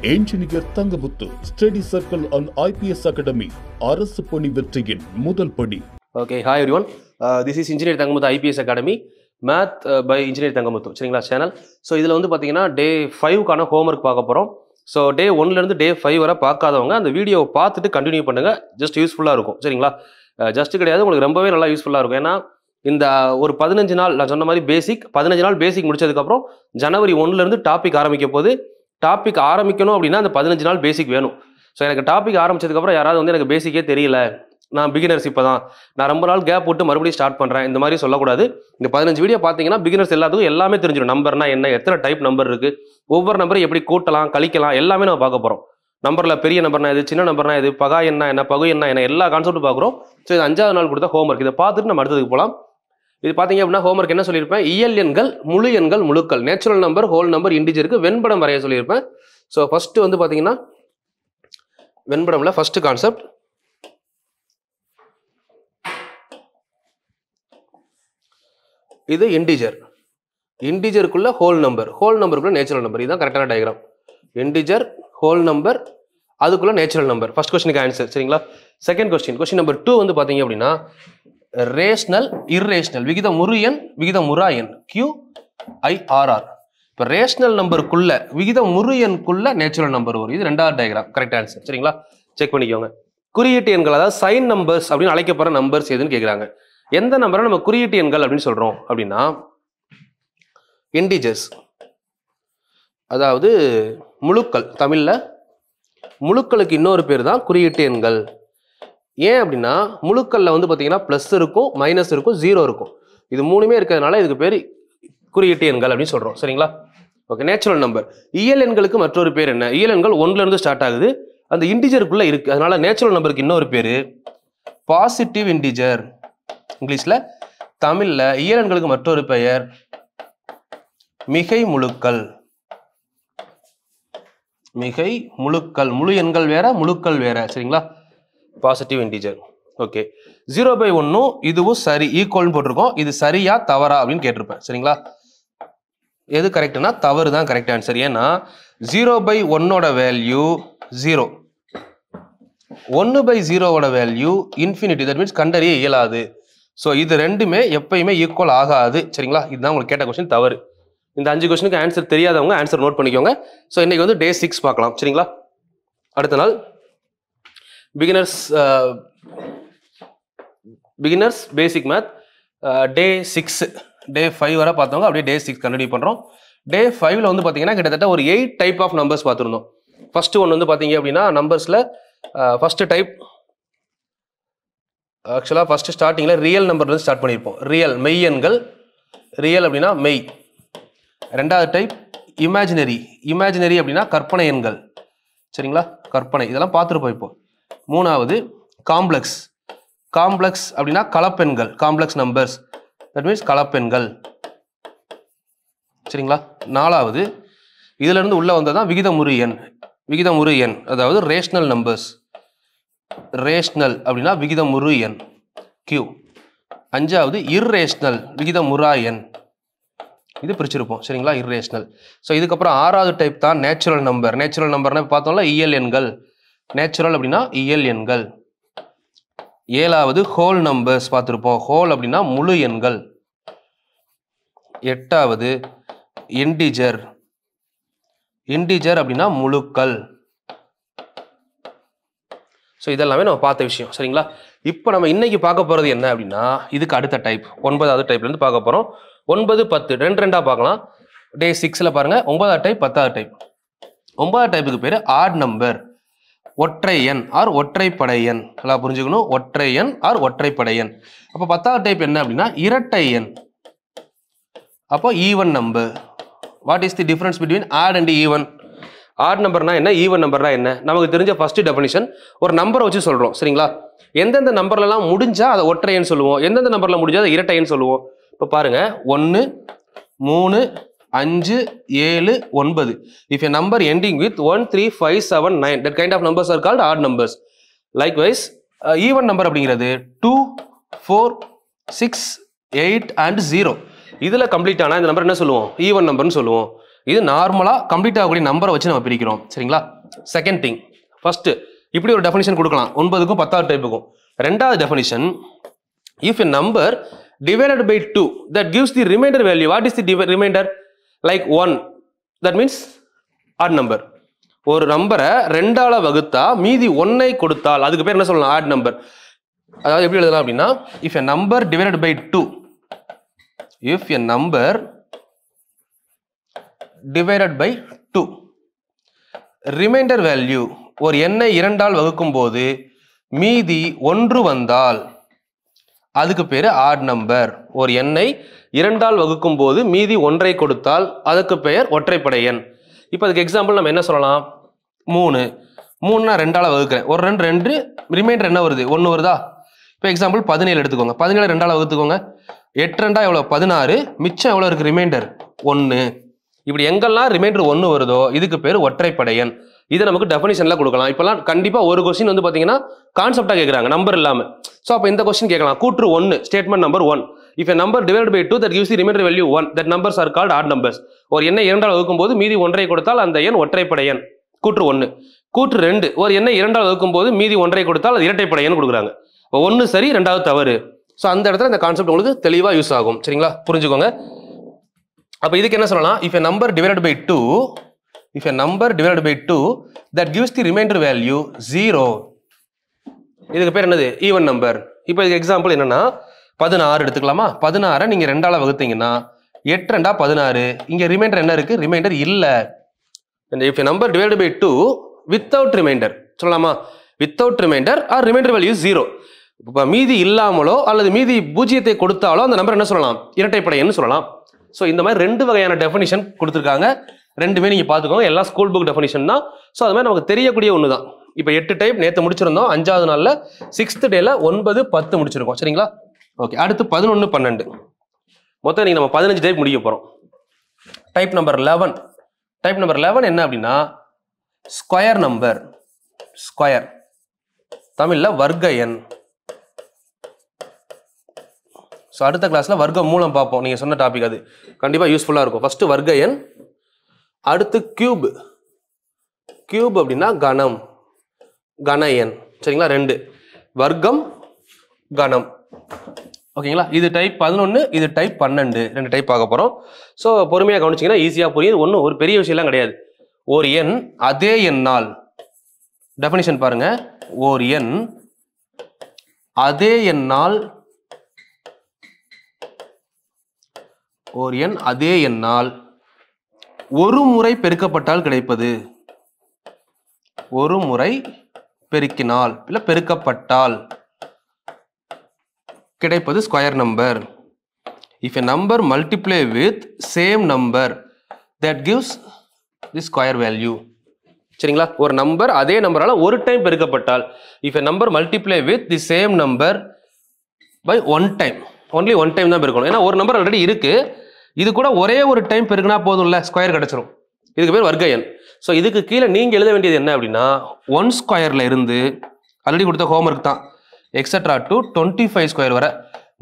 Engineer Thangamuthu study circle and IPS academy அரசு பணி வெற்றியின் முதல் படி. Okay, hi everyone. This is Engineer Thangamuthu IPS Academy, Math by Engineer Thangamuthu. சரிங்களா channel. So இதில் வந்து பார்த்தீங்கன்னா டே 5க்கான ஹோம்ஒர்க் பார்க்க போகிறோம். ஸோ டே 1லேருந்து டே 5 வரை பார்க்காதவங்க அந்த வீடியோவை பார்த்துட்டு கண்டினியூ பண்ணுங்கள். ஜஸ்ட் யூஸ்ஃபுல்லாக இருக்கும். சரிங்களா, ஜஸ்ட் கிடையாது, உங்களுக்கு ரொம்பவே நல்லா யூஸ்ஃபுல்லாக இருக்கும். ஏன்னா இந்த ஒரு 15 நாள் நான் சொன்ன மாதிரி பேசிக் 15 நாள் பேசிக் முடிச்சதுக்கப்புறம் ஜனவரி 1லேருந்து டாபிக் ஆரம்பிக்க போது. டாபிக் ஆரம்பிக்கணும் அப்படின்னா அந்த 15 நாள் பேசிக் வேணும். ஸோ எனக்கு டாபிக் ஆரம்பிச்சதுக்கப்புறம் யாராவது வந்து எனக்கு பேசிக்கே தெரியல, நான் பிகினர்ஸ் இப்போ தான், நான் ரொம்ப நாள் கேப் போட்டு மறுபடியும் ஸ்டார்ட் பண்ணுறேன், இந்த மாதிரி சொல்லக்கூடாது. இந்த 15 வீடியோ பார்த்தீங்கன்னா பிகினர்ஸ் எல்லாத்துக்கும் எல்லாமே தெரிஞ்சிடும். நம்பர்னா என்ன, எத்தனை டைப் நம்பர் இருக்குது, ஒவ்வொரு நம்பரும் எப்படி கூட்டலாம் கழிக்கலாம் எல்லாமே நம்ம பார்க்க போகிறோம். நம்பரில் பெரிய நம்பர்னா இது, சின்ன நம்பர்னா இது, பகா என்ன பகு என்ன எல்லா கான்செப்ட்டும் பார்க்குறோம். ஸோ இது 5வது நாள் கொடுத்த ஹோம்ஒர்க். இதை பார்த்துட்டு நம்ம அடுத்ததுக்கு போகலாம். இது பார்த்தீங்க அப்படின்னா ஹோம்ஒர்க் என்ன சொல்லியிருப்பேன், இயல் எண்கள், முழு எண்கள், முழுக்கள், நேச்சுரல் நம்பர், ஹோல் நம்பர், இன்டிஜருக்கு வெண்படம் வரைய சொல்லியிருப்பேன். ஸோ ஃபர்ஸ்ட் வந்து பார்த்தீங்கன்னா வெண்படம்ல ஃபர்ஸ்ட் கான்செப்ட் இது இன்டிஜர். இன்டிஜருக்குள்ள ஹோல் நம்பர், ஹோல் நம்பருக்குள்ள நேச்சுரல் நம்பர். இதுதான் கரெக்டான டயக்ராம். இன்டிஜர், ஹோல் நம்பர், அதுக்குள்ள நேச்சுரல் நம்பர். ஃபர்ஸ்ட் கொஸ்டினுக்கு ஆன்சர். சரிங்களா, செகண்ட் கொஸ்டின் நம்பர் 2 வந்து பார்த்தீங்க அப்படின்னா ரேஷனல், இர்ரேஷனல், விகிதமுறு எண், விகிதமுறா எண், QIRR. இப்போ ரேஷனல் நம்பருக்குள்ள விகிதமுறு எண்ணுக்குள்ள நேச்சுரல் நம்பர் வரும். இது 2வது டயக்ராம். Correct answer. சரிங்களா, செக் பண்ணிக்கோங்க. குறியீட்டு எண்கள், அதாவது சைன் நம்பர்ஸ் அப்படின்னு அழைக்கப்படுற நம்பர்ஸ் எதுன்னு கேட்குறாங்க. எந்த நம்பரை நம்ம குறியீட்டு எண்கள் அப்படின்னு சொல்றோம் அப்படின்னா இன்டிஜர்ஸ், அதாவது முழுக்கள். தமிழ்ல முழுக்களுக்கு இன்னொரு பேர் தான் குறியீட்டு எண்கள். ஏன் அப்படின்னா முழுக்கல்ல வந்து பார்த்தீங்கன்னா ப்ளஸ் இருக்கும், மைனஸ் இருக்கும், 0 இருக்கும். இது மூணுமே இருக்கிறதுனால இதுக்கு பேர் குறியீட்டு எண்கள் அப்படின்னு சொல்றோம். சரிங்களா, ஓகே. நேச்சுரல் நம்பர், இயல் எண்களுக்கு மற்றொரு பேர் என்ன? இயல் எண்கள் 1லேருந்து ஸ்டார்ட் ஆகுது, அந்த இன்டிஜருக்குள்ள இருக்கு, அதனால நேச்சுரல் நம்பருக்கு இன்னொரு பேரு பாசிட்டிவ் இன்டிஜர். இங்கிலீஷ்ல. தமிழ்ல இயல் எண்களுக்கு மற்றொரு பெயர் மிகை முழுக்கள். மிகை முழுக்கள். முழு எண்கள் வேற, முழுக்கள் வேற. சரிங்களா, பாசிட்டிவ் இன்டிஜர். ஓகே. 0/1 இதுவும் சரி, ஈக்குவல்னு போட்டிருக்கோம். இது சரியா தவறா அப்படின்னு கேட்டிருப்பேன். சரிங்களா, எது கரெக்ட்னா தவறு தான் கரெக்ட் ஆன்சர். ஏன்னா 0/1 value 0, 1/0 value infinity. That means கண்டறிய இயலாது. ஸோ இது ரெண்டுமே எப்பயுமே ஈக்குவல் ஆகாது. சரிங்களா, இதுதான் உங்களுக்கு கேட்ட கொஸ்டின் தவறு. இந்த 5 கொஸ்டினுக்கு ஆன்சர் தெரியாதவங்க ஆன்சர் நோட் பண்ணிக்கோங்க. ஸோ இன்னைக்கு வந்து டே 6 பார்க்கலாம். சரிங்களா, அடுத்த நாள் பிகினர்ஸ் பேசிக் மேத் டே 6, டே 5 வரை பார்த்தவங்க அப்படியே டே 6 கண்டினியூ பண்ணுறோம். டே 5ல் வந்து பார்த்தீங்கன்னா கிட்டத்தட்ட ஒரு 8 டைப் ஆஃப் நம்பர்ஸ் பார்த்துருந்தோம். ஃபர்ஸ்ட் ஒன் வந்து பார்த்தீங்க அப்படின்னா நம்பர்ஸில் ஃபர்ஸ்ட் டைப் ஆக்சுவலாக ஃபர்ஸ்ட் ஸ்டார்டிங்கில் ரியல் நம்பர்லேருந்து ஸ்டார்ட் பண்ணியிருப்போம். ரியல் மெய் எண்கள், ரியல் அப்படின்னா மெய். 2வது டைப் இமேஜினரி. இமேஜினரி அப்படின்னா கற்பனை எண்கள். சரிங்களா, கற்பனை, இதெல்லாம் பார்த்துருப்போம் இப்போ. 3வது காம்ப்ளெக்ஸ். காம்ப்ளெக்ஸ் அப்படின்னா கலப்பெண்கள், காம்ப்ளெக்ஸ் நம்பர்ஸ். தட் மீன்ஸ் கலப்பெண்கள். சரிங்களா, 4வது இதுல இருந்து உள்ள வந்ததான் விகிதமுறு எண். விகிதமுறு எண் அதாவது ரேஷனல் நம்பர்ஸ். ரேஷனல் அப்படின்னா விகிதமுறு எண், Q. 5வது இர்ரேஷனல், விகிதமுறா எண். இது பிரிச்சிருப்போம். சரிங்களா, இர்ரேஷனல். ஸோ இதுக்கப்புறம் 6வது டைப் தான் நேச்சுரல் நம்பர். நேச்சுரல் நம்பர்னா பார்த்தோம்ல இயல் எண்கள். நேச்சுரல் அப்படின்னா இயல் எண்கள். 7வது ஹோல் நம்பர்ஸ் பார்த்துருப்போம். ஹோல் அப்படின்னா முழு எண்கள். 8வது இன்டிஜர். இன்டிஜர் அப்படின்னா முழுக்கள். ஸோ இதெல்லாமே நம்ம பார்த்த விஷயம். சரிங்களா, இப்போ நம்ம இன்னைக்கு பார்க்க போகிறது என்ன அப்படின்னா இதுக்கு அடுத்த டைப் 9வது டைப்லேருந்து பார்க்க போகிறோம். 9, 10 2 பார்க்கலாம். டே 6ல் பாருங்க 9வது டைப் 10வது டைப். 9வது டைப்புக்கு பேர் ஆட் நம்பர், ஒற்றை எண் ஆர் ஒற்றைப்படை எண். நல்லா புரிஞ்சுக்கணும், ஒற்றை எண் ஆர் ஒற்றைப்படை எண். அப்போ 10வது டைப் என்ன அப்படின்னா இரட்டை எண். அப்போ even number. What is the difference between odd and even? Odd நம்பர்னா என்ன, ஈவன் நம்பர்னா என்ன? நமக்கு தெரிஞ்ச ஃபர்ஸ்ட் டெஃபினிஷன் ஒரு நம்பரை வச்சு சொல்றோம். சரிங்களா, எந்தெந்த நம்பர்லாம் முடிஞ்சா அதை ஒற்றை எண் சொல்லுவோம், எந்தெந்த நம்பர்ல முடிஞ்சா அதை இரட்டை எண் சொல்லுவோம். இப்போ பாருங்க 1, 3, 5, 7, 9. If a number ending with 1, 3, 5, 7, 9, that kind of numbers are called odd numbers. Likewise, even number அப்படிங்கிறது 2, 4, 6, 8 and 0. இதுல கம்ப்ளீட் ஆனா இந்த நம்பர் என்ன சொல்லுவோம், ஈவன் நம்பர்னு சொல்லுவோம். இது நார்மலாக கம்ப்ளீட் ஆகக்கூடிய நம்பரை வச்சு நம்ம பிரிக்கிறோம். சரிங்களா? செகண்ட் திங், ஃபர்ஸ்ட் இப்படி ஒரு டெஃபினிஷன் கொடுக்கலாம் 9க்கும் 10வது டைப்புக்கும். ரெண்டாவது definition, if a number divided by 2 that gives the remainder value, what is the remainder? Like 1, that means odd number. ஒரு நம்பரை 2ஆல வகுத்தா மீதி 1ஐ கொடுத்தால் அதுக்கு பேர் என்ன சொல்லலாம்? Add number. அதாவது எப்படி எழுதலாம் அப்படின்னா, if a number divided by 2, if a number divided by 2 remainder value, ஒரு எண்ணை 2ஆல் வகுக்கும் போது மீதி 1 வந்தால் அதுக்கு பேரு ஆட் நம்பர். ஒரு எண்ணை 2ஆல் வகுக்கும் போது மீதி 1ஐ கொடுத்தால் அதுக்கு பெயர் ஒற்றைப்படை எண். இப்போ அதுக்கு எக்ஸாம்பிள் நம்ம என்ன சொல்லலாம்? 3 நான் 2ஆல் வகுக்கிறேன், ஒரு 2 ரிமைண்டர் என்ன வருது? 1 வருதா? இப்போ எக்ஸாம்பிள் 17 எடுத்துக்கோங்க. 17 2ஆல் வகுத்துக்கோங்க. 8 2 எவ்வளோ? 16. மிச்சம் எவ்வளோ இருக்கு? ரிமைண்டர் 1. இப்படி எங்கெல்லாம் ரிமைண்டர் 1 வருதோ இதுக்கு பேர் ஒற்றைப்படை எண். இதை நமக்கு டெஃபினிஷன்ல கொடுக்கலாம். இப்பெல்லாம் கண்டிப்பா ஒரு கொஸ்டின் வந்து பாத்தீங்கன்னா கான்செப்டா கேட்கறாங்க, நம்பர் இல்லாம. ஸோ அப்போ இந்த கொஸ்டின் கேட்கலாம், கூற்று 1, statement number 1. If a number divided by 2 that gives the remainder value 1, that numbers are called odd numbers. ஒரு எண்ணை 2ஆல் வகுக்கும் போது மீதி 1ஐ கொடுத்தால் அந்த எண் ஒற்றைப்படை எண். கூற்று 1. கூற்று 2, ஒரு எண்ணை 2ஆல் வகுக்கும் போது மீதி 1ஐ கொடுத்தால் அது இரட்டைப்படை எண் கொடுக்குறாங்க. 1 சரி, 2வது தவறு. ஸோ அந்த இடத்துல இந்த கான்செப்ட் உங்களுக்கு தெளிவா யூஸ் ஆகும். சரிங்களா? புரிஞ்சுக்கோங்க. அப்போ இதுக்கு என்ன சொல்லலாம்? if a number divided by 2, if a number divided by 2 that gives the remainder value 0, இதுக்கு பேர் என்னது? Even number. இப்போ இதுக்கு எக்ஸாம்பிள் என்னன்னா 16 எடுத்துக்கலாமா? 16 நீங்க 2ஆல வகுத்தீங்கன்னா 8 2 16. இங்க ரிமைண்டர் என்ன இருக்கு? ரிமைண்டர் இல்ல. if a number divided by 2 without remainder சொல்லலாமா? without remainder or remainder value 0. இப்போ மீதி இல்லாமலோ அல்லது மீதி பூஜ்ஜியத்தை கொடுத்தாலோ அந்த நம்பர் என்ன சொல்லலாம்? இரட்டைப்படை எண் சொல்லலாம். ஸோ இந்த மாதிரி 2 வகையான டெஃபினிஷன் கொடுத்துருக்காங்க. ரெண்டுமே நீங்கள் பார்த்துக்கோங்க, எல்லாம் ஸ்கூல் புக் டெஃபினிஷன் தான். ஸோ அது மாதிரி நமக்கு தெரியக்கூடிய ஒன்று தான். இப்போ 8 டைப் நேற்று முடிச்சிருந்தோம், 5வது நாளில் 6th டேல 9 10 முடிச்சிருக்கோம். சரிங்களா? ஓகே, அடுத்து 11 12 மொத்தம் நீங்கள் நம்ம 15 டைப் முடிக்க போகிறோம். Type number 11. டைப் நம்பர் 11 என்ன அப்படின்னா ஸ்கொயர் நம்பர். ஸ்கொயர் தமிழில் வர்க்க எண். ஸோ அடுத்த கிளாஸில் வர்க்க மூலம் பார்ப்போம். நீங்கள் சொன்ன டாபிக் அது கண்டிப்பாக யூஸ்ஃபுல்லாக இருக்கும். ஃபஸ்ட்டு வர்க்க எண், அடுத்து கியூப். கியூப் அப்படின்னா கணம், கன எண். சரிங்களா? 2 வர்க்கம் கணம். ஓகேங்களா? இது டைப் 11, இது டைப் 12, 2 டைப் பார்க்க போகிறோம். ஸோ பொறுமையாக கவனிச்சிங்கன்னா ஈஸியாக புரியுது. ஒன்றும் ஒரு பெரிய விஷயம்லாம் கிடையாது. ஒரு எண் அதே எண்ணால், டெஃபினிஷன் பாருங்க, ஒரு எண் அதே எண்ணால், ஒரு எண் அதே எண்ணால் ஒரு முறை பெருக்கப்பட்டால் கிடைப்பது. ஒரு முறை பெருக்கினால் இல்ல பெருக்கப்பட்டால் கிடைப்பது square number. If a number multiply with same number that gives the square value. சரிங்களா? ஒரு நம்பர் அதே நம்பரால ஒரு time பெருக்கப்பட்டால், if a number multiply with the same number by one time, only one time தான் பெருக்கணும். ஏன்னா ஒரு நம்பர் ஆல்ரெடி இருக்கு, இது கூட ஒரே ஒரு டைம் பெருக்கினா போதும்ல, ஸ்கொயர் கிடைச்சிரும். இதுக்கு பேர் வர்க்க எண். ஸோ இதுக்கு கீழே நீங்க எழுத வேண்டியது என்ன அப்படின்னா 1 ஸ்கொயர்ல இருந்து ஆல்ரெடி கொடுத்த ஹோம்ஒர்க் தான் எக்ஸெட்ரா டு 25 ஸ்கொயர் வரை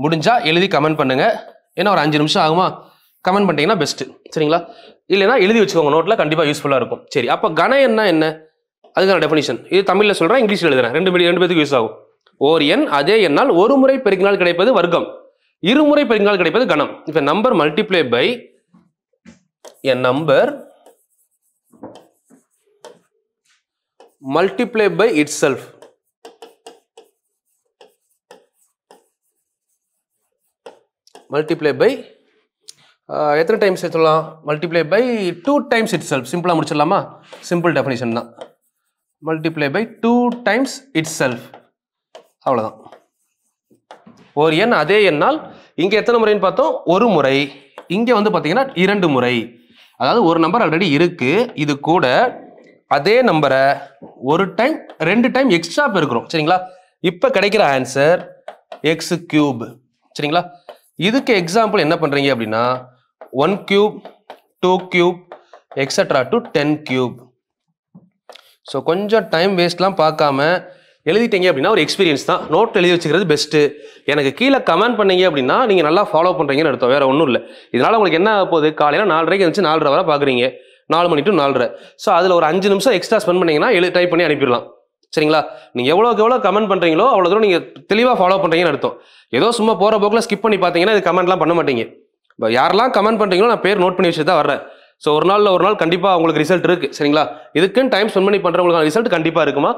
முடிஞ்சா எழுதி கமெண்ட் பண்ணுங்க. ஏன்னா ஒரு 5 நிமிஷம் ஆகுமா? கமெண்ட் பண்ணிட்டீங்கன்னா பெஸ்ட். சரிங்களா? இல்லைன்னா எழுதி வச்சுக்கோங்க, நோட்டில் கண்டிப்பாக யூஸ்ஃபுல்லாக இருக்கும். சரி, அப்போ கன எண்ணா என்ன? அதுக்கான டெஃபினிஷன் இது தமிழில் சொல்கிறேன், இங்கிலீஷில் எழுதுறேன். ரெண்டு பேருக்கு யூஸ் ஆகும். ஓர் எண் அதே எண்ணால் ஒரு முறை பெருக்கினால் கிடைப்பது வர்க்கம், இருமுறை பெருக்கினால் கிடைப்பது கணம். இப்போ number multiply by a number multiply by itself. Multiply by எத்தனை டைம்ஸ் சொல்லலாம்? Multiply by 2 times itself. சிம்பிளாக முடிச்சிடலாமா? சிம்பிள் டெஃபினிஷன் தான். Multiply by 2 times itself, அவ்வளோதான். ஒரு எண் அதே எண்ணால் இங்கே எத்தனை முறைன்னு பார்த்தோம்? ஒரு முறை. இங்கே வந்து பார்த்தீங்கன்னா 2 முறை. அதாவது ஒரு நம்பர் ஆல்ரெடி இருக்கு, இது கூட அதே நம்பரை ஒரு டைம் 2 டைம் எக்ஸ்ட்ரா பெருக்கிறோம். சரிங்களா? இப்போ கிடைக்கிற ஆன்சர் எக்ஸ் கியூப். சரிங்களா? இதுக்கு எக்ஸாம்பிள் என்ன பண்றீங்க அப்படின்னா 1 cube, 2 cube, etcetera to 10 cube. So கொஞ்சம் டைம் வேஸ்ட்லாம் பார்க்காம எழுதிட்டீங்க அப்படின்னா ஒரு எக்ஸ்பீரியன்ஸ் தான். நோட் எழுதி வச்சுக்கிறது பெஸ்ட்டு. எனக்கு கீழே கமெண்ட் பண்ணீங்க அப்படின்னா நீங்கள் நல்லா ஃபாலோ பண்ணுறீங்கன்னு அர்த்தம், வேறு ஒன்றும் இல்லை. இதனால் உங்களுக்கு என்ன போகுது, காலையில் 4:30 இருந்துச்சு 4:30 வரை பார்க்குறீங்க, 4 மணி to 4:30. ஸோ அதில் ஒரு 5 நிமிஷம் எக்ஸ்ட்ரா ஸ்பெண்ட் பண்ணிங்கன்னா டைப் பண்ணி அனுப்பிடலாம். சரிங்களா? நீங்கள் எவ்வளோ கமெண்ட் பண்ணுறீங்களோ அவ்வளோ தூரம் நீங்கள் தெளிவாக ஃபாலோ பண்ணுறீங்கன்னு அர்த்தம். ஏதோ சும்மா போகிற போக்கில் ஸ்கிப் பண்ணி பார்த்தீங்கன்னா இது கமெண்ட்லாம் பண்ண மாட்டீங்க. இப்போ யாரெல்லாம் கமெண்ட் பண்ணுறீங்களோ நான் பேர் நோட் பண்ணி வச்சுட்டு தான் வரேன். ஸோ ஒரு நாள் கண்டிப்பாக உங்களுக்கு ரிசல்ட் இருக்குது. சரிங்களா? இதுக்குன்னு டைம் ஸ்பெண்ட் பண்ணி பண்ணுறவங்களுக்கான ரிசல்ட் கண்டிப்பாக இருக்குமா?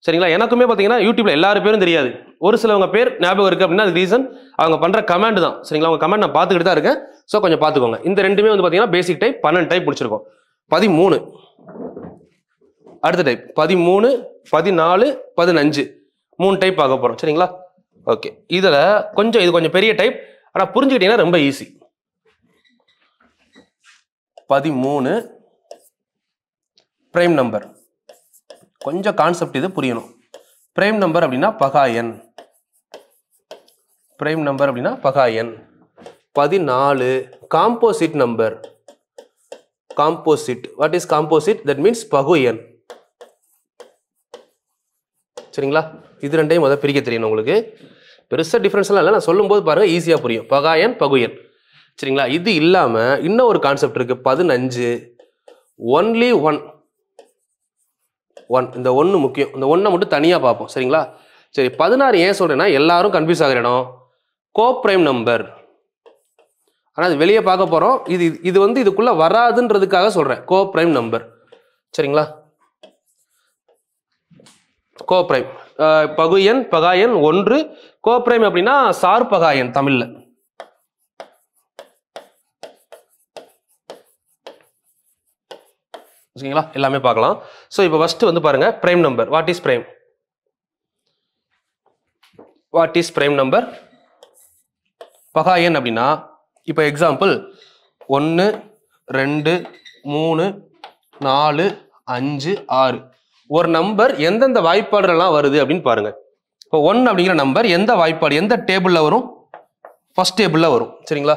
சரிங்களா? எனக்குமே பார்த்தீங்கன்னா யூடியூப்ல எல்லாரும் பேரும் தெரியாது, ஒரு சிலவங்க பேர் ஞாபகம் இருக்குது அப்படின்னா அது ரீசன் அவங்க பண்ணுற கமெண்ட் தான். சரிங்களா? அவங்க கமெண்ட் நான் பார்த்துக்கிட்டு தான் இருக்கேன். ஸோ கொஞ்சம் பார்த்துக்கோங்க. இந்த ரெண்டுமே வந்து பார்த்தீங்கன்னா பேசிக் டைப் 12 டைப் முடிச்சிருக்கோம். 13 அடுத்த டைப் 13, 14, 15 3 டைப் பார்க்க போகிறோம். சரிங்களா? ஓகே, இதில் இது கொஞ்சம் பெரிய டைப், ஆனால் புரிஞ்சுக்கிட்டீங்கன்னா ரொம்ப ஈஸி. 13 prime number. கொஞ்சம் கான்செப்ட் இது புரியணும். பிரைம் நம்பர் அப்படின்னா பகா எண். பிரைம் நம்பர் அப்படின்னா பகா எண். 14 composite number. Composite, what is composite? That means பகு எண். சரிங்களா? இது ரெண்டையும் முதல்ல பிரிக்க தெரியணும் உங்களுக்கு. பெருசாக டிஃப்ரென்ஸ்லாம் இல்லை, நான் சொல்லும்போது பாருங்கள் ஈஸியாக புரியும். பகா எண், பகு எண். சரிங்களா? இது இல்லாமல் இன்னும் ஒரு கான்செப்ட் இருக்குது. 15 ஒன்லி ஒன். இந்த 1 முக்கியம். இந்த 1 மட்டும் தனியாக பார்ப்போம். சரிங்களா? சரி, 16 ஏன் சொல்கிறேன்னா எல்லாரும் கன்ஃபியூஸ் ஆகிற இடம் கோப்ரைம் நம்பர். ஆனால் அது வெளியே பார்க்க போகிறோம். இது வந்து இதுக்குள்ளே வராதுன்றதுக்காக சொல்கிறேன், கோப்ரைம் நம்பர். சரிங்களா? கோப்ரைம் பகு எண், பகா எண் 1. கோப்ரைம் அப்படின்னா சார் பகா எண் தமிழில். சரிங்களா? எல்லாமே பார்க்கலாம். ஸோ இப்போ ஃபர்ஸ்ட் வந்து பாருங்க, prime number. What is prime? What is prime number? பகா எண் அப்படின்னா இப்போ எக்ஸாம்பிள் 1, 2, 3, 4, 5, 6 ஒரு நம்பர் எந்தெந்த வாய்ப்பாடுலாம் வருது அப்படின்னு பாருங்க. இப்போ 1 அப்படிங்கிற நம்பர் எந்த வாய்ப்பாடு, எந்த டேபிளில் வரும்? ஃபர்ஸ்ட் டேபிளில் வரும். சரிங்களா?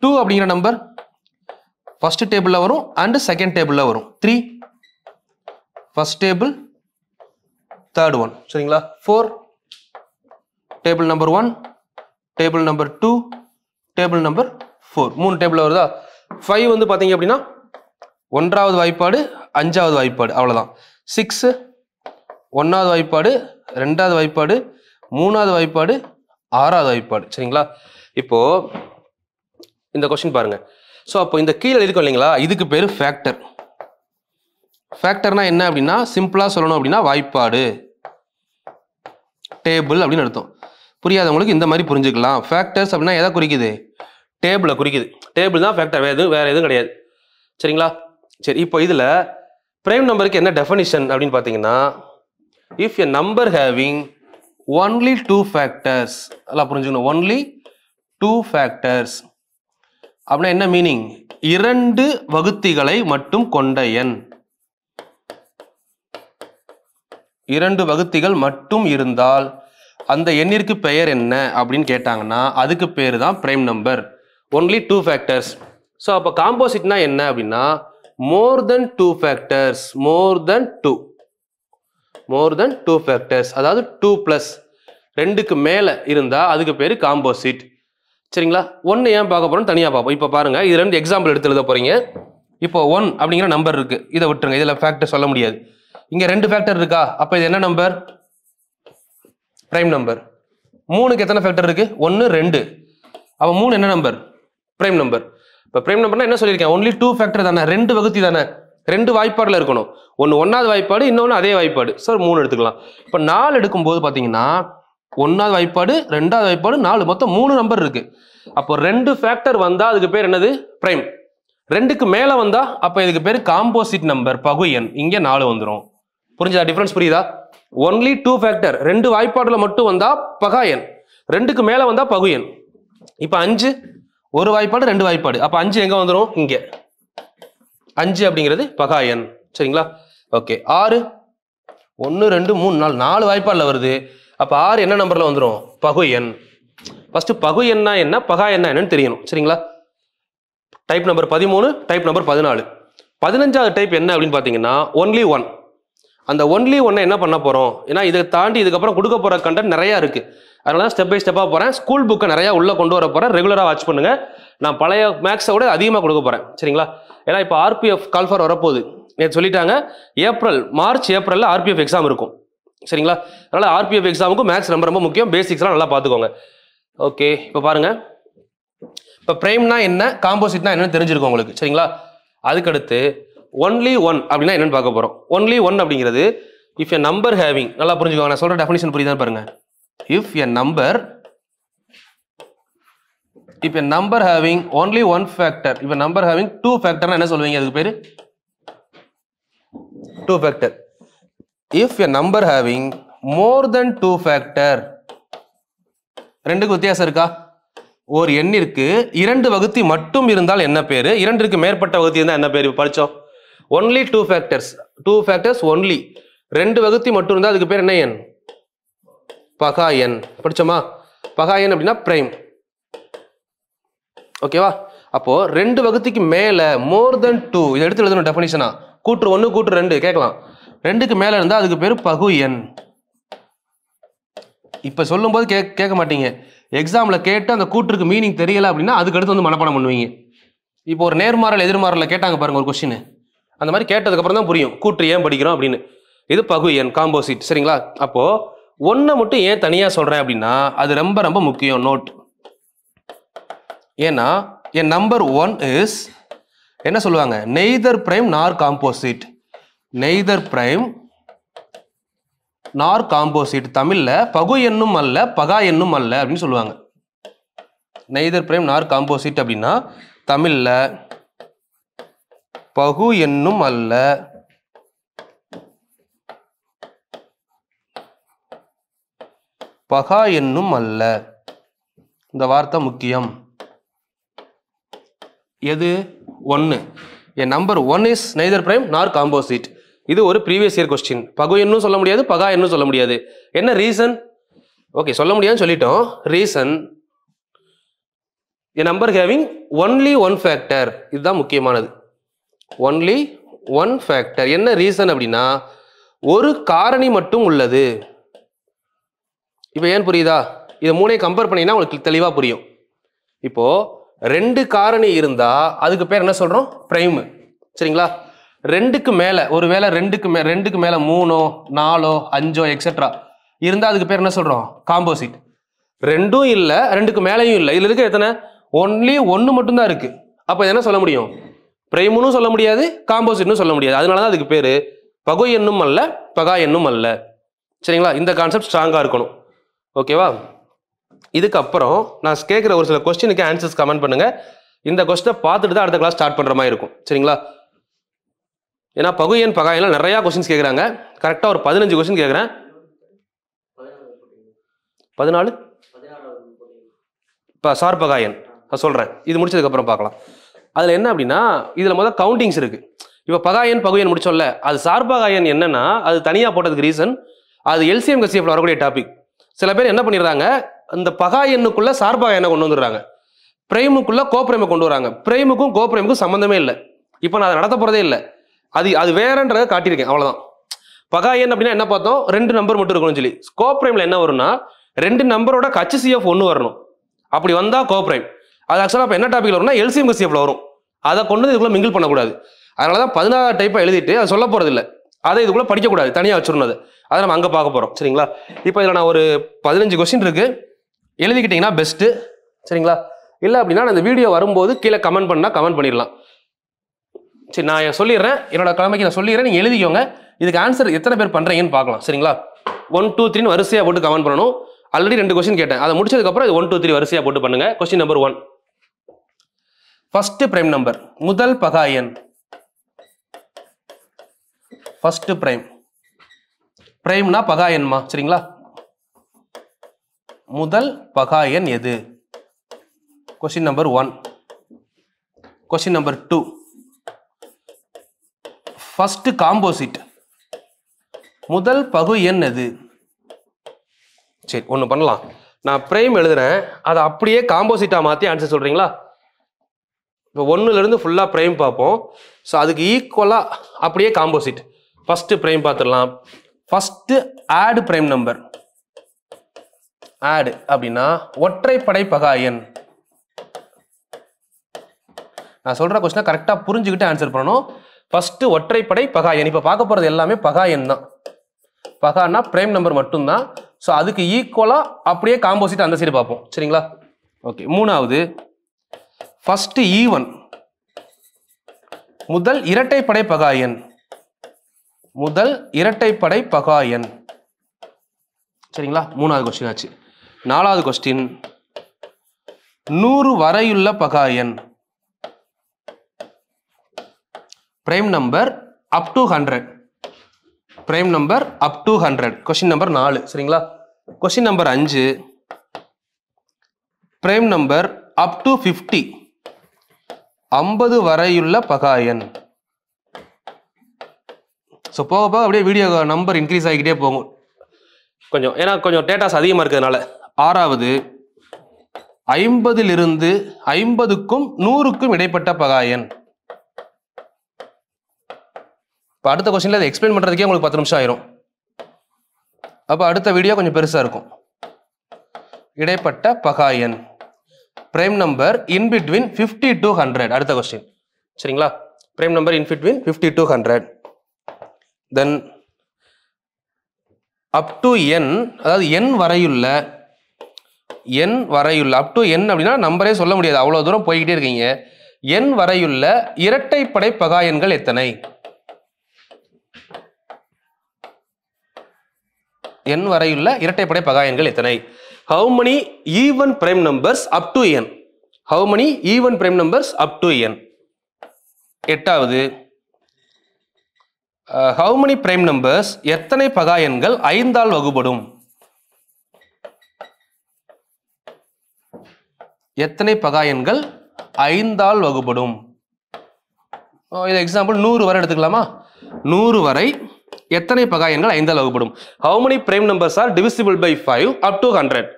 2 அப்படிங்கிற நம்பர் ஃபர்ஸ்ட் டேபிளில் வரும் அண்ட் செகண்ட் டேபிளில் வரும். 3 ஃபர்ஸ்ட் டேபிள், தேர்ட் ஒன். சரிங்களா? 4 table number 1, table number 2, table number 4. 3 டேபிளில் வருதா? 5 வந்து பார்த்தீங்க அப்படின்னா 1வது வாய்ப்பாடு, 5வது வாய்ப்பாடு, அவ்வளோதான். 6 1வது வாய்ப்பாடு, 2வது வாய்ப்பாடு, 3வது வாய்ப்பாடு, 6வது வாய்ப்பாடு. சரிங்களா? இப்போ இந்த கொஸ்டின் பாருங்க. ஸோ அப்போ இந்த கீழே இருக்கும் இல்லைங்களா, இதுக்கு பேர் ஃபேக்டர். ஃபேக்டர்னா என்ன அப்படின்னா சிம்பிளாக சொல்லணும் அப்படின்னா வாய்ப்பாடு, டேபிள் அப்படின்னு அர்த்தம். புரியாதவங்களுக்கு இந்த மாதிரி புரிஞ்சுக்கலாம். ஃபேக்டர்ஸ் அப்படின்னா எதை குறிக்குது? டேபிளை குறிக்குது. டேபிள் தான் ஃபேக்டர், வேறு எதுவும் கிடையாது. சரிங்களா? சரி, இப்போ இதில் பிரைம் நம்பருக்கு என்ன டெஃபினிஷன் அப்படின்னு பார்த்தீங்கன்னா, if a number having only 2 factors, அதெல்லாம் புரிஞ்சுக்கணும். ஒன்லி 2 ஃபேக்டர்ஸ் அப்படின்னா என்ன மீனிங்? 2 வகுத்திகளை மட்டும் கொண்ட எண். 2 வகுத்திகள் மட்டும் இருந்தால் அந்த எண்ணிற்கு பெயர் என்ன அப்படின்னு கேட்டாங்கன்னா அதுக்கு பேர் தான் prime number. Only 2 factors. So அப்போ காம்போசிட்னா என்ன அப்படின்னா மோர் தென் 2 ஃபேக்டர்ஸ். மோர் தென் 2 ஃபேக்டர்ஸ், அதாவது 2+, 2க்கு மேலே இருந்தால் அதுக்கு பேர் காம்போசிட். சரிங்களா? 1 ஏன் பார்க்க போகிறோம் தனியாக பார்ப்போம். இப்போ பாருங்க, இது 2 எக்ஸாம்பிள் எடுத்து எழுத போறீங்க. இப்போ 1 அப்படிங்கிற நம்பர் இருக்கு, இதை விட்டுருங்க, இதில் ஃபேக்டர் சொல்ல முடியாது. இங்கே 2 ஃபேக்டர் இருக்கா, அப்போ இது என்ன நம்பர்? Prime number. 3க்கு எத்தனை ஃபேக்டர் இருக்கு? 1, 2. அப்போ 3 என்ன நம்பர்? Prime number. இப்போ பிரைம் நம்பர்னா என்ன சொல்லியிருக்கேன்? ஒன்லி 2 ஃபேக்டர் தானே, 2 வகுத்தி தானே, 2 வாய்ப்பாடில் இருக்கணும். ஒன்று 1வது வாய்ப்பாடு, இன்னொன்று அதே வாய்ப்பாடு. சார் 3 எடுத்துக்கலாம். இப்போ 4 எடுக்கும்போது பார்த்தீங்கன்னா 1வது வாய்ப்பாடு, 2வது வாய்ப்பாடு, 4, மொத்தம் 3 நம்பர் இருக்கு. அப்போ 2 ஃபேக்டர் வந்தா அதுக்கு பேர் என்னது? பிரைம். 2க்கு மேலே வந்தா அப்போ இதுக்கு பேர் காம்போசிட் நம்பர், பகு எண். இங்கே 4 வந்துடும். புரிஞ்சா? டிஃபரன்ஸ் புரியுதா? ஒன்லி 2 ஃபேக்டர், 2 வாய்ப்பாடுல மட்டும் வந்தா பகா எண், 2க்கு மேலே வந்தா பகு எண். இப்போ 5 1 வாய்ப்பாடு, 2 வாய்ப்பாடு, அப்போ 5 எங்கே வந்துடும்? இங்கே. 5 அப்படிங்கிறது பகா எண். சரிங்களா? ஓகே. 6 1 2 3 4 வாய்ப்பாடில் வருது. அப்போ 6 என்ன நம்பரில் வந்துடும்? பகு எண். ஃபர்ஸ்ட் பகு எண்ணா என்ன, பகா எண்ணா என்னன்னு தெரியணும். சரிங்களா? Type number 13, type number 14. 15வது டைப் என்ன அப்படின்னு பார்த்தீங்கன்னா ஒன்லி 1. அந்த ஒன்லி ஒன்னை என்ன பண்ண போகிறோம், ஏன்னா இதை தாண்டி இதுக்கப்புறம் கொடுக்க போகிற கண்டென்ட் நிறையா இருக்குது. அதனால தான் ஸ்டெப் பை ஸ்டெப்பாக போகிறேன். ஸ்கூல் புக்கை நிறையா உள்ளே கொண்டு வர போகிறேன். ரெகுலராக வாட்ச் பண்ணுங்கள். நான் பழைய மேக்ஸை விட அதிகமாக கொடுக்க போகிறேன். சரிங்களா? ஏன்னா இப்போ ஆர்பிஎஃப் கால் ஃபார் வரப்போகுது. நேற்று சொல்லிட்டாங்க, மார்ச் ஏப்ரலில் ஆர்பிஎஃப் எக்ஸாம் இருக்கும். சரிங்களா? அதனால் ஆர்பிஎஃப் எக்ஸாமுக்கு மேக்ஸ் ரொம்ப ரொம்ப முக்கியம். பேசிக்ஸ்லாம் நல்லா பார்த்துக்கோங்க. ஓகே, இப்போ பாருங்கள். இப்போ ப்ரைம்னா என்ன, காம்போசிட்னா என்னன்னு தெரிஞ்சிருக்கும் உங்களுக்கு. சரிங்களா? அதுக்கடுத்து ஒன்லி ஒன் அப்படின்னா என்னன்னு பார்க்க போகிறோம். ஒன்லி ஒன் அப்படிங்கிறது இஃப் எ நம்பர் ஹேவிங், நல்லா புரிஞ்சுக்கோங்க, நான் சொல்கிற டெஃபினிஷன் புரியுதான்னு பாருங்க. If a number having only one factor, இப்போ நம்பர் ஹேவிங் டூ ஃபேக்டர்னா என்ன சொல்லுவீங்க? அதுக்கு பேர் two factor. If a number having more than two factor, ரெண்டுக்கு வித்தியாசம் இருக்கா? ஒரு எண்ணிற்கு 2 வகுத்தி மட்டும் இருந்தால் என்ன பேரு, 2க்கு மேற்பட்ட வகுத்தி இருந்தால் என்ன பேரு படித்தோம்? ஒன்லி டூ ஃபேக்டர்ஸ் ஒன்லி, 2 வகுத்தி மட்டும் இருந்தால் அதுக்கு பேர் என்ன எண்? பகா எண். படிச்சோமா? பகா எண் அப்படின்னா பிரைம். ஓகேவா? அப்போ 2 வகுத்திக்கு மேல மோர் தென் 2, இதை எடுத்து எழுதணும் டெஃபினிஷனா. கூற்று 1 கூற்று 2 கேட்கலாம். 2க்கு மேல இருந்தால் அதுக்கு பேர் பகு எண். இப்போ சொல்லும்போது கேட்க மாட்டீங்க. எக்ஸாமில் கேட்டு அந்த கூற்றுக்கு மீனிங் தெரியல அப்படின்னா அதுக்கு அடுத்து வந்து மனப்பாடம் பண்ணுவீங்க. இப்போ ஒரு நேர்மாறல் எதிர்மாறல கேட்டாங்க பாருங்க ஒரு கொஸ்டின், அந்த மாதிரி கேட்டதுக்கப்புறம் தான் புரியும் கூற்று ஏன் படிக்கிறோம் அப்படின்னு. இது பகு எண், காம்போசிட். சரிங்களா? அப்போ ஒன்றை மட்டும் ஏன் தனியாக சொல்கிறேன் அப்படின்னா அது ரொம்ப ரொம்ப முக்கியம். நோட். ஏன்னா என் நம்பர் 1 இஸ் என்ன சொல்லுவாங்க? Neither prime nor composite. Neither prime nor composite. தமிழ்ல பகு எண்ணும் அல்ல பகா எண்ணும் அல்ல அப்படின்னு சொல்லுவாங்க. நெய்தர் பிரைம் நார் காம்போசிட் அப்படின்னா தமிழ்ல பகு எண்ணும் அல்ல பகா எண்ணும் அல்ல. இந்த வார்த்தை முக்கியம். எது? 1. என் number 1 is neither prime nor composite. இது ஒரு ப்ரீவியஸ் இயர் கொஸ்டின். பகு என்னும் சொல்ல முடியாது, பகா என்னும் சொல்ல முடியாது. என்ன ரீசன்? ஓகே, சொல்ல முடியாதுன்னு சொல்லிட்டோம். ரீசன் எ number having only one factor. இதுதான் முக்கியமானது. Only one factor. என்ன ரீசன் அப்படின்னா ஒரு காரணி மட்டும் உள்ளது. இப்போ ஏன் புரியுதா? இதை 3 கம்பேர் பண்ணீங்கன்னா உங்களுக்கு தெளிவாக புரியும். இப்போ 2 காரணி இருந்தா அதுக்கு பேர் என்ன சொல்றோம்? பிரைம். சரிங்களா? 2க்கு மேல, ஒருவேளை 2க்கு மேல 3, 4, 5 எக்ஸெட்ரா இருந்தா அதுக்கு பேர் என்ன சொல்றோம்? காம்போசிட். 2ம் இல்ல 2க்கு மேலையும் இல்லை, இதுல இருக்க எத்தனை? ஒன்லி 1 மட்டும் தான் இருக்கு. அப்ப என்ன சொல்ல முடியும்? பிரைம்னு சொல்ல முடியாது, காம்போசிட்னு சொல்ல முடியாது. அதனாலதான் அதுக்கு பேரு பகு எண்ணும் அல்ல பகா எண்ணும் அல்ல. சரிங்களா? இந்த கான்செப்ட் ஸ்ட்ராங்கா இருக்கணும். ஓகேவா? இதுக்கப்புறம் நான் கேட்குற ஒரு சில கொஸ்டினுக்கு ஆன்சர்ஸ் கமெண்ட் பண்ணுங்க. இந்த கொஸ்டினை பார்த்துட்டு தான் அடுத்த கிளாஸ் ஸ்டார்ட் பண்ற மாதிரி இருக்கும். சரிங்களா? ஏன்னா பகு எண் பகா எண்லாம் நிறைய கொஸ்டின்ஸ் கேட்குறாங்க. கரெக்டாக ஒரு 15 கொஸ்டின் கேட்குறேன். 14 இப்போ சார் பகா எண் நான் சொல்கிறேன். இது முடிச்சதுக்கப்புறம் பார்க்கலாம். அதில் என்ன அப்படின்னா இதில் முதல் கவுண்டிங்ஸ் இருக்குது. இப்போ பகா எண் பகு எண் முடிச்சோம்ல, அது சார் பகா எண் என்னன்னா அது தனியாக போட்டதுக்கு ரீசன் அது எல்சிஎம் கசிஎஃப்ல வரக்கூடிய டாபிக். சில பேர் என்ன பண்ணிடுறாங்க, இந்த பகா எண்ணுக்குள்ள சார் பகா எண்ணை கொண்டு வந்துடுறாங்க, பிரைமுக்குள்ள கோப்ரைமை கொண்டு வராங்க. பிரைமுக்கும் கோப்ரைமுக்கும் சம்மந்தமே இல்லை. இப்போ நான் அதை நடத்த போகிறதே இல்லை. அது வேறன்றதை காட்டியிருக்கேன், அவ்வளோதான். பகா எண் அப்படின்னா என்ன பார்த்தோம்? 2 நம்பர் மட்டும் இருக்கணும்னு சொல்லி. கோப்ரைமில் என்ன வரும்னா 2 நம்பரோட ஹச்சிசிஎஃப் 1 வரணும். அப்படி வந்தா கோப்ரைம். அது ஆக்சுவலாக இப்போ என்ன டாபிக்ல வரும்னா எல்சிஎம் கசிஎஃப்ல வரும். அதை கொண்டு இதுக்குள்ள மிங்கிள் பண்ணக்கூடாது. அதனால தான் 16 டைப்பாக எழுதிட்டு அதை சொல்ல போறது இல்லை. அதை இதுக்குள்ள படிக்கக்கூடாது, தனியாக வச்சிருந்தது. அதை நம்ம அங்கே பார்க்க போகிறோம். சரிங்களா? இப்போ இதில் நான் ஒரு 15 கொஸ்டின் இருக்கு, எழுதிக்கிட்டீங்கன்னா பெஸ்ட்டு. சரிங்களா? இல்லை அப்படின்னா இந்த வீடியோ வரும்போது கீழே கமெண்ட் பண்ணால் கமெண்ட் பண்ணிடலாம். சரி, நான் சொல்லிடுறேன், என்னோட கிழமைக்கு நான் சொல்லிடுறேன், நீங்கள் எழுதிக்கோங்க. இதுக்கு ஆன்சர் எத்தனை பேர் பண்ணுறீங்கன்னு பார்க்கலாம். சரிங்களா? 1 2 3 வரிசையாக போட்டு கமெண்ட் பண்ணணும். ஆல்ரெடி 2 கொஸ்டின் கேட்டேன், அதை முடிச்சதுக்கப்புறம் இது 1 2 3 வரிசையாக போட்டு பண்ணுங்க. Question number 1, first prime number, முதல் பகா எண். ஃபர்ஸ்ட் பிரைம், பிரைம்னா பகா எண்மா. சரிங்களா? முதல் பகா எண் எது? Question number 1. Question number 2, first composite, முதல் பகு எண் எது? சரி, ஒன்று பண்ணலாம். நான் பிரைம் எழுதுறேன், அதை அப்படியே காம்போசிட்டா மாற்றி ஆன்சர் சொல்றீங்களா? இப்போ 1லேருந்து ஃபுல்லாக பிரைம் பார்ப்போம். ஸோ அதுக்கு ஈக்குவலாக அப்படியே காம்போசிட். ஃபர்ஸ்ட் பிரைம் பார்த்துடலாம். First odd prime number. Odd அப்படின்னா ஒற்றைப்படை பகா எண். நான் சொல்ற கொஸ்டினை கரெக்டா புரிஞ்சுக்கிட்டு ஆன்சர் பண்ணணும். ஃபர்ஸ்ட் ஒற்றைப்படை பகா எண். இப்ப பார்க்க போறது எல்லாமே பகா எண் தான். பகானா பிரைம் நம்பர் மட்டும்தான். ஸோ அதுக்கு ஈக்குவலா அப்படியே காம்போசிட் அந்த சைடு பார்ப்போம். சரிங்களா? ஓகே. மூணாவது ஃபர்ஸ்ட் ஈவன். முதல் இரட்டைப்படை பகா எண். முதல் இரட்டைப்படை பகா எண். சரிங்களா? மூணாவது கொஸ்டின் ஆச்சு. நாலாவது கொஸ்டின் 100 வரையுள்ள பகா எண். Prime number up to 100. Prime number up to 100. Question number 4. சரிங்களா? Question number 5 prime number up to 50. 50 வரையுள்ள பகா எண். ஸோ போக போக அப்படியே வீடியோ நம்பர் இன்க்ரீஸ் ஆகிக்கிட்டே போகும் கொஞ்சம், ஏன்னா கொஞ்சம் டேட்டாஸ் அதிகமாக இருக்கிறதுனால. ஆறாவது 50 50க்கும் 100க்கும் இடைப்பட்ட பகா எண். இப்போ அடுத்த கொஸ்டின்ல அதை எக்ஸ்பிளைன் பண்றதுக்கே உங்களுக்கு 10 நிமிஷம் ஆயிரும். அப்போ அடுத்த வீடியோ கொஞ்சம் பெருசா இருக்கும். இடைப்பட்ட பகா எண். Prime number in between 50 to 100. அடுத்த கொஸ்டின். சரிங்களா? Prime number in between 50 to 100. Then up to n, அதாவது என் வரையுள்ள அப் டு என் அப்படின்னா நம்பரே சொல்ல முடியாது, அவ்வளவு தூரம் போய்கிட்டே இருக்கீங்க. என் வரையுள்ள இரட்டைப்படை பகா எண்கள் எத்தனை? என் வரையுள்ள இரட்டைப்படை பகா எண்கள் எத்தனை? How many even prime numbers up to n? How many even prime numbers up to n? எட்டாவது how many prime numbers எத்தனை பகா எண்கள் 5 ஆல் வகுபடும்? எத்தனை பகா எண்கள் 5 ஆல் வகுபடும்? இது எக்ஸாம்பிள் 100 வரை எடுத்துக்கலாமா? 100 வரை எத்தனை பகா எண்கள் 5 all வகுபடும்? How many prime numbers are divisible by 5 up to 100?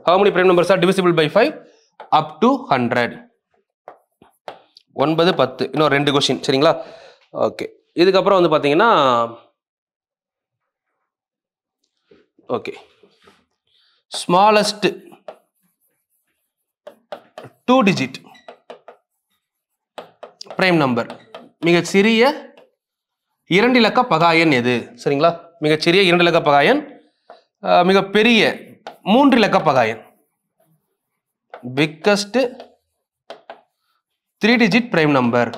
How many prime numbers are divisible by 5 up to 100? 9 10. இன்னும் 2 கொஸ்டின். சரிங்களா? ஓகே. இதுக்கப்புறம் வந்து பாத்தீங்கன்னா okay, smallest 2 digit prime number, மிகச்சிறிய 2 இலக்க பகா எண் எது? சரிங்களா? மிகச்சிறிய 2 இலக்க பகா எண், மிகப்பெரிய 3 இலக்க பகா எண். Biggest 3 digit prime number.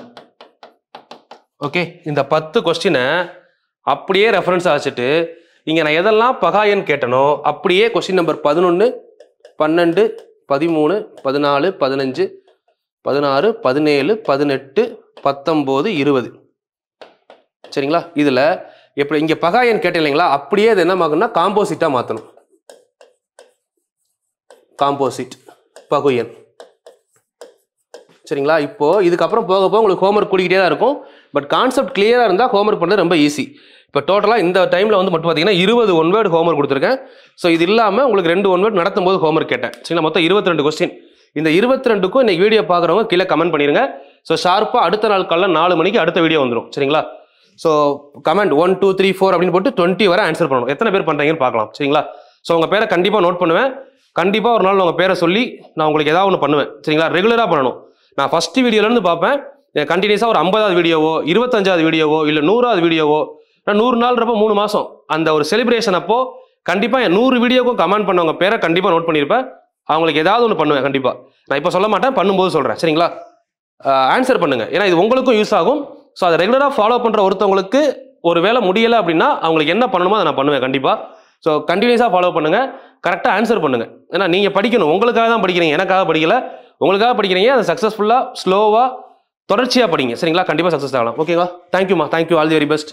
Okay. இந்த 10 கொஸ்டினை அப்படியே ரெஃபரன்ஸ் ஆச்சுட்டு இங்க நான் எதெல்லாம் பகா எண் கேட்டனோ அப்படியே கொஸ்டின் நம்பர் 11 12 13 14 15 16 17 18 19 20. சரிங்களா? இதுல எப்படி இங்க பகா எண் கேட்டேன் இல்லைங்களா, அப்படியே இது என்ன ஆகும்னா காம்போசிட்டா மாத்தணும். காம்போசிட் பகு எண். சரிங்களா? இப்போ இதுக்கப்புறம் போக போக உங்களுக்கு ஹோம்ஒர்க் கூடிக்கிட்டே தான் இருக்கும். பட் கான்செப்ட் கிளியரா இருந்தால் ஹோம்ஒர்க் பண்ணுறது ரொம்ப ஈஸி. இப்போ டோட்டலாக இந்த டைமில் வந்து மட்டும் பார்த்தீங்கன்னா 20 ஒன் வேர்டு ஹோம்ஒர்க் கொடுத்துருக்கேன். ஸோ இது இல்லாமல் உங்களுக்கு 2 ஒன் வேர்டு நடத்தும் போது ஹோம்ஒர்க் கேட்டேன். சரிங்களா? மொத்தம் 22 கொஸ்டின். இந்த 22க்கும் இன்னைக்கு வீடியோ பார்க்குறவங்க கீழே கமெண்ட் பண்ணிடுங்க. ஸோ ஷார்ப்பாக அடுத்த நாள் காலைல 4 மணிக்கு அடுத்த வீடியோ வந்துடும். சரிங்களா? ஸோ கமெண்ட் 1 2 3 4 அப்படின்னு போட்டு 20 வரை ஆன்சர் பண்ணணும். எத்தனை பேர் பண்ணுறீங்கன்னு பார்க்கலாம். சரிங்களா? ஸோ உங்கள் பேரை கண்டிப்பாக நோட் பண்ணுவேன். கண்டிப்பாக ஒரு நாள் உங்கள் பேரை சொல்லி நான் உங்களுக்கு ஏதாவது ஒன்று பண்ணுவேன். சரிங்களா? ரெகுலராக பண்ணணும். நான் ஃபர்ஸ்ட் வீடியோலேருந்து பார்ப்பேன். கண்டினியூஸாக ஒரு 50வது வீடியோவோ 25வது வீடியோவோ இல்லை 100வது வீடியோவோ, 100 நாள்ன்றப்போ 3 மாதம் அந்த ஒரு செலிப்ரேஷன் அப்போ கண்டிப்பாக 100 வீடியோக்கும் கமெண்ட் பண்ணவங்க பேரை கண்டிப்பாக நோட் பண்ணியிருப்பேன். அவங்களுக்கு ஏதாவது ஒன்று பண்ணுவேன் கண்டிப்பாக. நான் இப்போ சொல்ல மாட்டேன், பண்ணும்போது சொல்கிறேன். சரிங்களா? ஆன்சர் பண்ணுங்கள். ஏன்னா இது உங்களுக்கும் யூஸ் ஆகும். ஸோ அதை ரெகுலராக ஃபாலோ பண்ணுற ஒருத்தவங்களுக்கு ஒரு வேலை முடியலை அப்படின்னா அவங்களுக்கு என்ன பண்ணணுமோ அதை நான் பண்ணுவேன் கண்டிப்பாக. ஸோ கண்டினியூஸாக ஃபாலோ பண்ணுங்கள், கரெக்டாக ஆன்சர் பண்ணுங்கள். ஏன்னா நீங்கள் படிக்கணும், உங்களுக்காக தான் படிக்கிறீங்க, எனக்காக படிக்கலை, உங்களுக்காக படிக்கிறீங்க. அதை சக்ஸஸ்ஃபுல்லாக ஸ்லோவாக தொடர்ச்சியாக படிங்க. சரிங்களா? கண்டிப்பாக சக்ஸஸ் ஆகலாம். ஓகேவா? தேங்க்யூமா, thank you, all the very best.